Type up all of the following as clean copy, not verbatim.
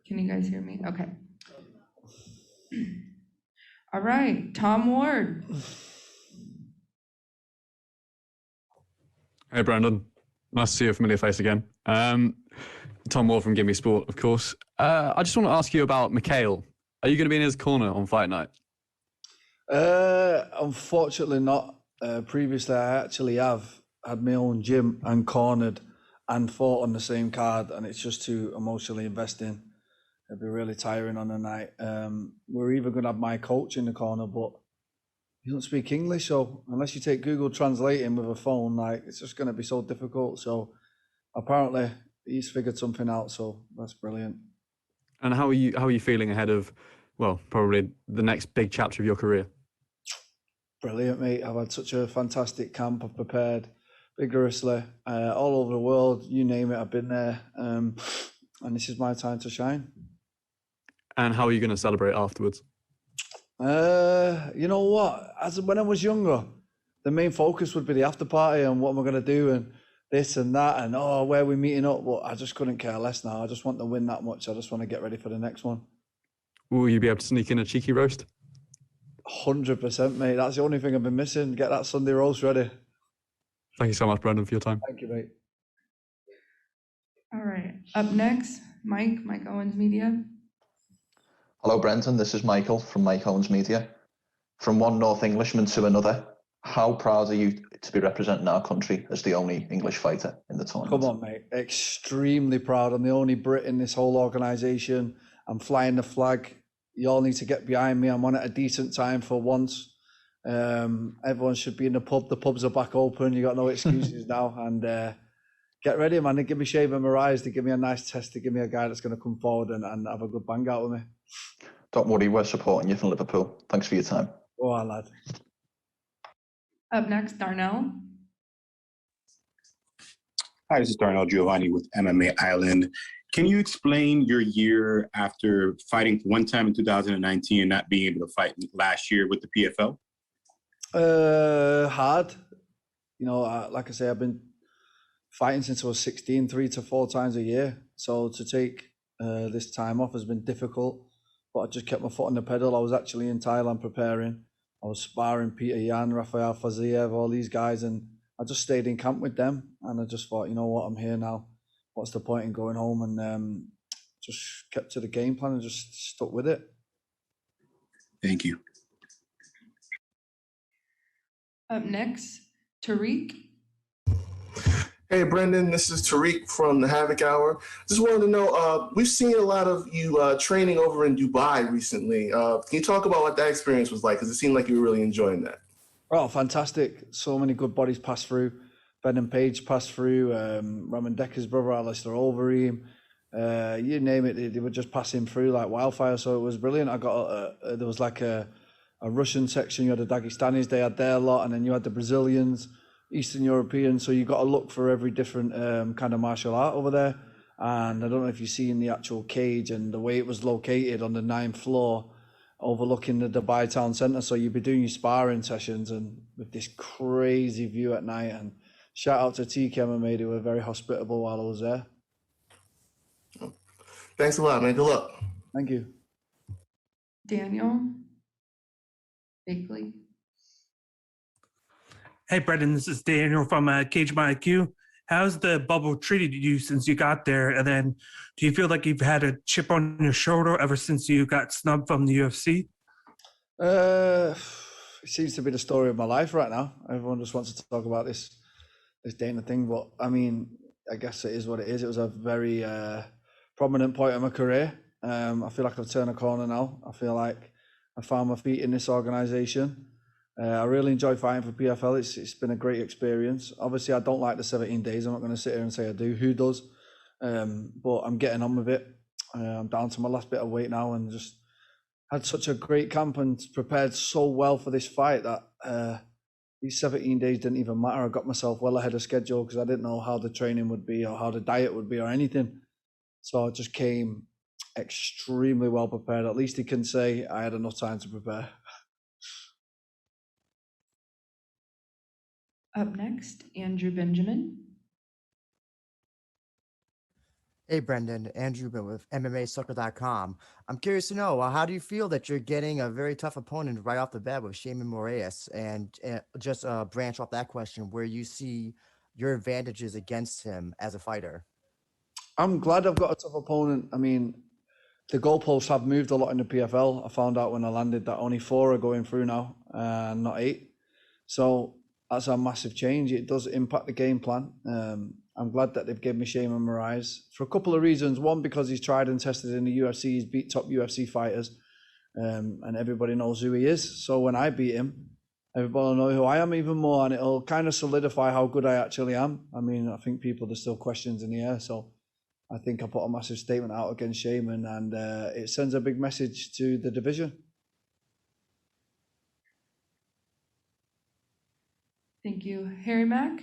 Can you guys hear me? Okay. All right, Tom Ward. Hey, Brandon. Nice to see a familiar face again. Tom Ward from Gimme Sport, of course. I just want to ask you about Mikhail. Are you going to be in his corner on fight night? Unfortunately not. Previously, I actually have had my own gym and cornered and fought on the same card, and it's just too emotionally investing. It'd be really tiring on a night. We're even going to have my coach in the corner, but he doesn't speak English, so unless you take Google Translating with a phone, like it's just going to be so difficult. So apparently he's figured something out, so that's brilliant. And how are you feeling ahead of, well, probably the next big chapter of your career? Brilliant, mate. I've had such a fantastic camp. I've prepared vigorously all over the world. You name it, I've been there. And this is my time to shine. And how are you going to celebrate afterwards? You know what? When I was younger, the main focus would be the after party and what am I going to do and this and that and where are we meeting up? But I just couldn't care less now. I just want to win that much. I just want to get ready for the next one. Will you be able to sneak in a cheeky roast? 100%, mate. That's the only thing I've been missing. Get that Sunday roast ready. Thank you so much, Brandon, for your time. Thank you, mate. All right. Up next, Mike Owens Media. Hello, Brenton. This is Michael from Mike Owens Media. From one North Englishman to another, how proud are you to be representing our country as the only English fighter in the tournament? Come on, mate. Extremely proud. I'm the only Brit in this whole organisation. I'm flying the flag. You all need to get behind me. I'm on at a decent time for once. Everyone should be in the pub. The pubs are back open. You got no excuses now. And get ready, man. They give me Sheymon Moraes. They give me a nice test. They give me a guy that's going to come forward and have a good bang out with me. Don't worry, we're supporting you from Liverpool. Thanks for your time. Oh, lad. Up next, Darnell. Hi, this is Darnell Giovanni with MMA Island. Can you explain your year after fighting one time in 2019 and not being able to fight last year with the PFL? Hard. You know, like I say, I've been fighting since I was 16, 3 to 4 times a year. So to take this time off has been difficult, but I just kept my foot on the pedal. I was actually in Thailand preparing. I was sparring Peter Yan, Rafael Faziev, all these guys, and I just stayed in camp with them. And I just thought, you know what, I'm here now. What's the point in going home? And just kept to the game plan and just stuck with it. Thank you. Up next, Tariq. Hey, Brendan, this is Tariq from the Havoc Hour. Just wanted to know, we've seen a lot of you training over in Dubai recently. Can you talk about what that experience was like? Because it seemed like you were really enjoying that. Oh, fantastic. So many good bodies passed through. Ben and Page passed through, Roman Decker's brother, Alistair Overeem. You name it, they were just passing through like wildfire. So it was brilliant. I got, there was like a Russian section, you had the Dagestanis, they had their lot, and then you had the Brazilians, Eastern European, so you got to look for every different kind of martial art over there. And I don't know if you've seen the actual cage and the way it was located on the 9th floor, overlooking the Dubai town centre. So you'd be doing your sparring sessions and with this crazy view at night. And shout out to TK MMA, they were very hospitable while I was there. Thanks a lot, man. Good luck. Thank you. Daniel Bakley. Hey, Brendan, this is Daniel from Cage My IQ. How's the bubble treated you since you got there? And then do you feel like you've had a chip on your shoulder ever since you got snubbed from the UFC? It seems to be the story of my life right now. Everyone just wants to talk about this Dana thing. But I mean, I guess it is what it is. It was a very prominent point in my career. I feel like I've turned a corner now. I feel like I found my feet in this organization. I really enjoy fighting for PFL. It's been a great experience. Obviously, I don't like the 17 days. I'm not going to sit here and say I do. Who does? But I'm getting on with it. I'm down to my last bit of weight now and just had such a great camp and prepared so well for this fight that these 17 days didn't even matter. I got myself well ahead of schedule because I didn't know how the training would be or how the diet would be or anything. So I just came extremely well prepared. At least he can say I had enough time to prepare. Up next, Andrew Benjamin. Hey, Brendan, Andrew Rubin with MMAsucker.com. I'm curious to know, how do you feel that you're getting a very tough opponent right off the bat with Sheymon Moraes? And just branch off that question, where you see your advantages against him as a fighter? I'm glad I've got a tough opponent. I mean, the goalposts have moved a lot in the PFL. I found out when I landed that only 4 are going through now, and not 8. So that's a massive change. It does impact the game plan. I'm glad that they've given me Sheymon Moraes for a couple of reasons. One, because he's tried and tested in the UFC. He's beat top UFC fighters, and everybody knows who he is. So when I beat him, everybody will know who I am even more, and it'll kind of solidify how good I actually am. I mean, I think there's still questions in the air, so I think I put a massive statement out against Sheymon, and it sends a big message to the division. Thank you. Harry Mack?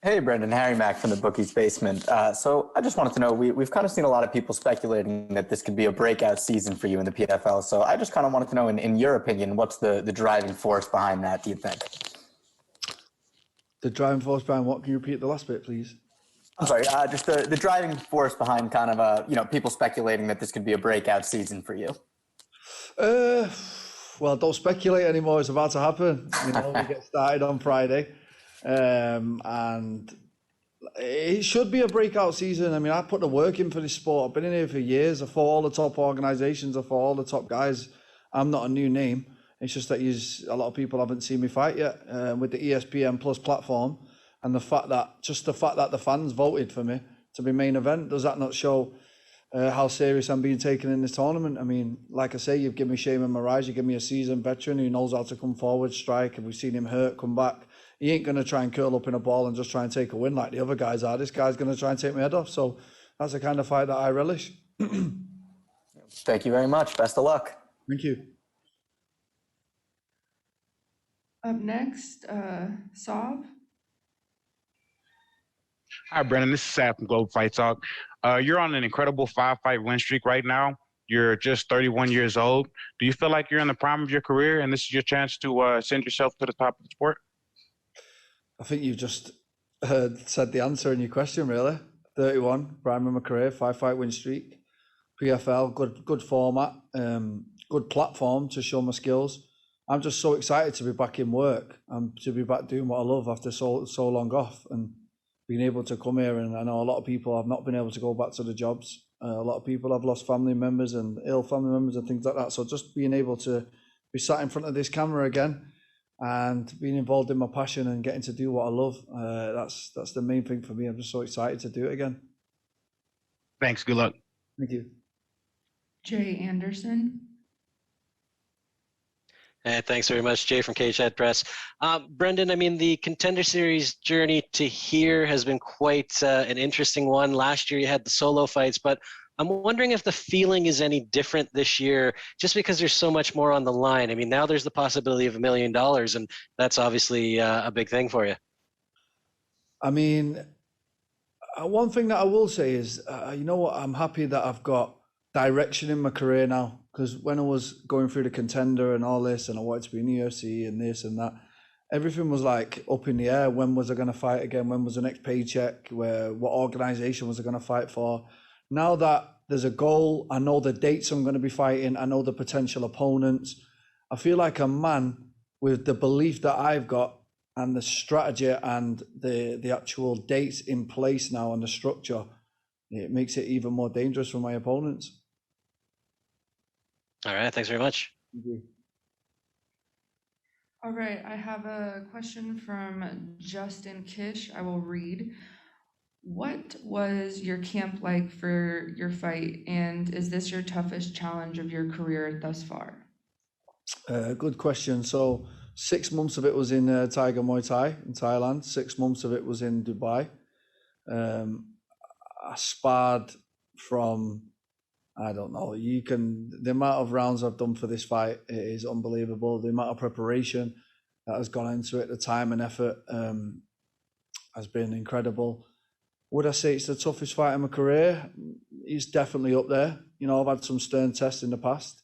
Hey, Brendan, Harry Mack from the Bookie's Basement. So I just wanted to know, we've kind of seen a lot of people speculating that this could be a breakout season for you in the PFL. So I just kind of wanted to know, in your opinion, what's the driving force behind that, do you think? The driving force behind what? Can you repeat the last bit, please? I'm sorry, just the driving force behind kind of, people speculating that this could be a breakout season for you. Well, don't speculate anymore. It's about to happen. We get started on Friday. And it should be a breakout season. I mean, I put the work in for this sport. I've been in here for years. I fought all the top organizations. I fought all the top guys. I'm not a new name. It's just that a lot of people haven't seen me fight yet. With the ESPN Plus platform, and the fact that the fans voted for me to be main event, does that not show how serious I'm being taken in this tournament? I mean, like I say, you've given me Sheymon Moraes, you give me a seasoned veteran who knows how to come forward, strike, and we've seen him hurt, come back. He ain't going to try and curl up in a ball and just try and take a win like the other guys are. This guy's going to try and take my head off. So that's the kind of fight that I relish. Thank you very much. Best of luck. Thank you. Up next, Sav? Hi, Brendan. This is Seth from Global Fight Talk. You're on an incredible 5-fight win streak right now. You're just 31 years old. Do you feel like you're in the prime of your career and this is your chance to send yourself to the top of the sport? I think you've just said the answer in your question, really. 31, prime of my career, 5-fight win streak. PFL, good format, good platform to show my skills. I'm just so excited to be back in work and to be back doing what I love after so long off, and being able to come here. And I know a lot of people have not been able to go back to the jobs. A lot of people have lost family members and ill family members and things like that. So just being able to be sat in front of this camera again and being involved in my passion and getting to do what I love, that's the main thing for me. I'm just so excited to do it again. Thanks. Good luck. Thank you. Jay Anderson? Hey, thanks very much, Jay from Cage Head Press. Brendan, I mean, the Contender Series journey to here has been quite an interesting one. Last year you had the solo fights, but I'm wondering if the feeling is any different this year, just because there's so much more on the line. I mean, now there's the possibility of $1 million, and that's obviously a big thing for you. I mean, one thing that I will say is, you know what, I'm happy that I've got direction in my career now, because when I was going through the Contender and all this, and I wanted to be in the UFC and this and that, everything was like up in the air. When was I going to fight again? When was the next paycheck? What organization was I going to fight for? Now that there's a goal, I know the dates I'm going to be fighting, I know the potential opponents. I feel like a man with the belief that I've got and the strategy and the actual dates in place now and the structure. It makes it even more dangerous for my opponents. All right, thanks very much. Thank you. All right, I have a question from Justin Kish. I will read. What was your camp like for your fight, and is this your toughest challenge of your career thus far? Good question. So 6 months of it was in Tiger Muay Thai in Thailand. 6 months of it was in Dubai. I sparred from, I don't know, the amount of rounds I've done for this fight is unbelievable. The amount of preparation that has gone into it, the time and effort has been incredible. Would I say it's the toughest fight in my career? It's definitely up there. You know, I've had some stern tests in the past,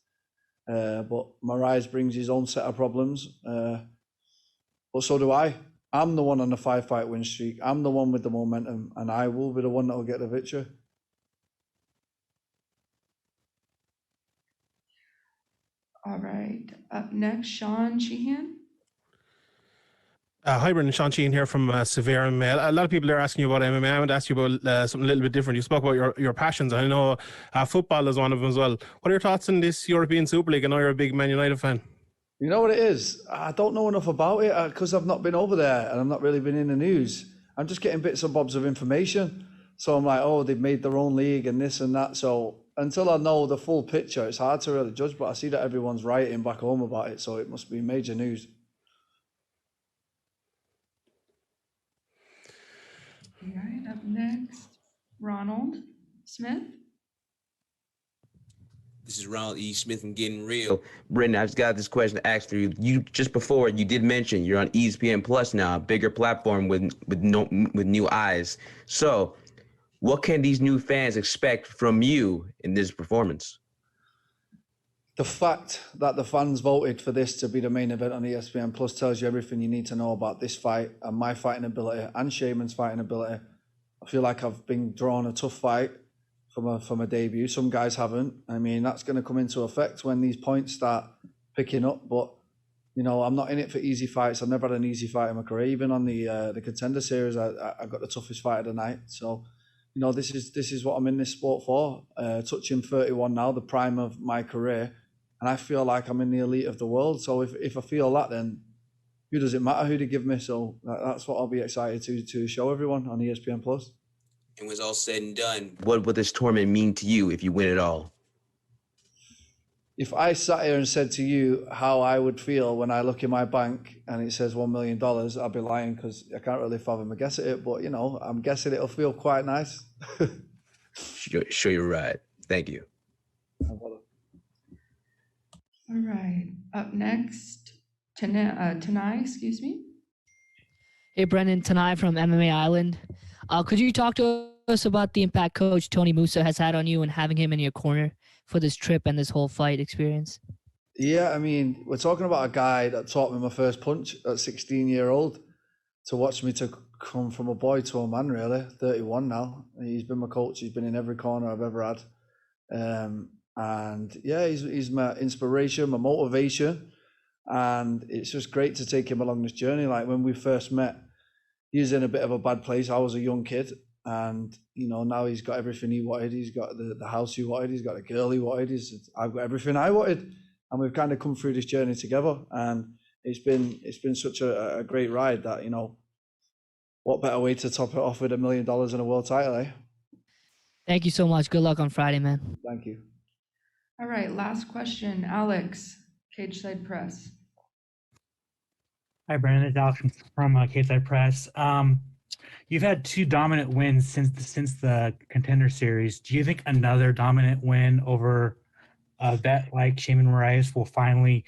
but Moraes brings his own set of problems. But so do I. I'm the one on the 5-fight win streak. I'm the one with the momentum, and I will be the one that will get the victory. All right. Up next, Sean Sheehan. Hi, Brendan. Sean Sheehan here from Severe MMA. A lot of people are asking you about MMA. I want to ask you about something a little bit different. You spoke about your passions. I know football is one of them as well. What are your thoughts on this European Super League? I know you're a big Man United fan. You know what it is? I don't know enough about it because I've not been over there and I've not really been in the news. I'm just getting bits and bobs of information. So I'm like, oh, they've made their own league and this and that. So until I know the full picture, it's hard to really judge. But I see that everyone's writing back home about it. So it must be major news. All right, up next, Ronald Smith. This is Ronald E. Smith from Getting Real. Brendan, I just got this question to ask for you. You just before you did mention you're on ESPN Plus now, a bigger platform with new eyes. So, what can these new fans expect from you in this performance? The fact that the fans voted for this to be the main event on ESPN Plus tells you everything you need to know about this fight and my fighting ability and Sheymon's fighting ability. I feel like I've been drawn a tough fight from a debut. Some guys haven't. I mean, that's going to come into effect when these points start picking up. But you know, I'm not in it for easy fights. I've never had an easy fight in my career. Even on the Contender Series, I got the toughest fight of the night. So, you know, this is what I'm in this sport for. Touching 31 now, the prime of my career, and I feel like I'm in the elite of the world. So if I feel that, then who does it matter who they give me? So that's what I'll be excited to show everyone on ESPN Plus. And when it's all said and done, what would this tournament mean to you if you win it all? If I sat here and said to you how I would feel when I look in my bank and it says $1 million, I'd be lying because I can't really fathom a guess at it. But, you know, I'm guessing it'll feel quite nice. Sure, you're right. Thank you. All right. Up next, Tanai, excuse me. Hey, Brendan, Tanai from MMA Island. Could you talk to us about the impact coach Tony Musa has had on you and having him in your corner for this trip and this whole fight experience? Yeah, I mean, we're talking about a guy that taught me my first punch at 16-year-old to watch me to come from a boy to a man, really, 31 now. He's been my coach. He's been in every corner I've ever had. And yeah, he's my inspiration, my motivation. And it's just great to take him along this journey. Like when we first met, he was in a bit of a bad place. I was a young kid, and you know, now he's got everything he wanted. He's got the house he wanted. He's got the girl he wanted. I've got everything I wanted, and we've kind of come through this journey together. And it's been such a great ride that, you know, what better way to top it off with $1 million and a world title, eh? Thank you so much. Good luck on Friday, man. Thank you. All right, last question, Alex, Cage Side Press. Hi, Brandon. It's Alex from Cage Side Press. You've had 2 dominant wins since the Contender Series. Do you think another dominant win over a vet like Sheymon Moraes will finally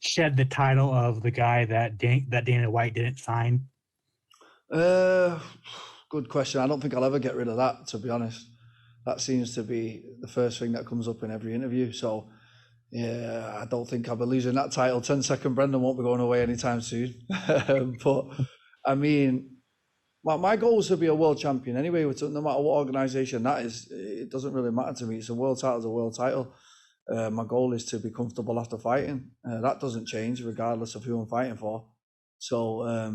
shed the title of the guy that Dana White didn't sign? Good question. I don't think I'll ever get rid of that, to be honest. That seems to be the first thing that comes up in every interview. So, yeah, I don't think I'll be losing that title. 10-second Brendan won't be going away anytime soon. But, I mean, my goal is to be a world champion anyway. No matter what organisation that is, it doesn't really matter to me. It's a world title, it's a world title. My goal is to be comfortable after fighting. That doesn't change regardless of who I'm fighting for. So,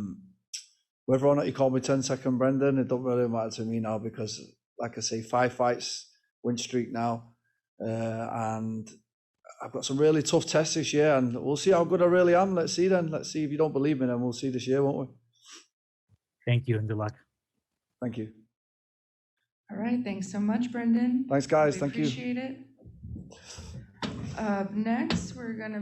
whether or not you call me 10-second Brendan, it don't really matter to me now because, like I say, 5 fights, win streak now. And I've got some really tough tests this year, and we'll see how good I really am. Let's see then. Let's see if you don't believe me, then we'll see this year, won't we? Thank you, and good luck. Thank you. All right, thanks so much, Brendan. Thanks, guys. Thank you. Appreciate it. Next, we're going to